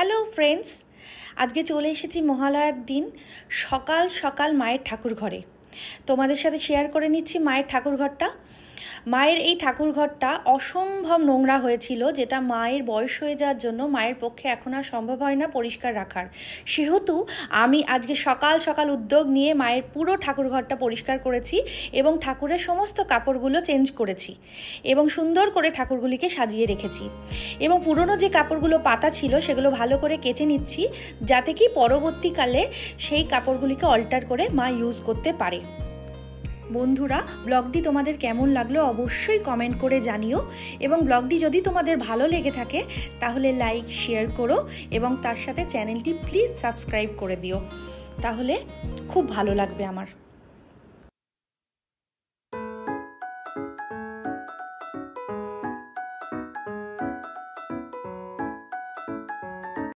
Hello friends, আজকে চলে এসেছি মহালয়ার দিন সকাল সকাল মায়ের ঠাকুর ঘরে। তোমাদের সাথে শেয়ার করে নিচ্ছি মায়ের ঠাকুর ঘরটা। মায়ের এই ঠাকুর ঘরটা অসম্ভব নোংরা হয়েছিল, যেটা মায়ের বয়স হয়ে যাওয়ার জন্য মায়ের পক্ষে এখন আর সম্ভব হয় না পরিষ্কার রাখার। সেহেতু আমি আজকে সকাল সকাল উদ্যোগ নিয়ে মায়ের পুরো ঠাকুর ঘরটা পরিষ্কার করেছি এবং ঠাকুরের সমস্ত কাপড়গুলো চেঞ্জ করেছি এবং সুন্দর করে ঠাকুরগুলিকে সাজিয়ে রেখেছি। এবং পুরনো যে কাপড়গুলো পাতা ছিল সেগুলো ভালো করে কেচে নিচ্ছি, যাতে কি পরবর্তীকালে সেই কাপড়গুলিকে অল্টার করে মা ইউজ করতে পারে। বন্ধুরা, ব্লগটি তোমাদের কেমন লাগলো অবশ্যই কমেন্ট করে জানিও, এবং ব্লগটি যদি তোমাদের ভালো লেগে থাকে তাহলে লাইক শেয়ার করো এবং তার সাথে চ্যানেলটি প্লিজ সাবস্ক্রাইব করে দিও, তাহলে খুব ভালো লাগবে আমার।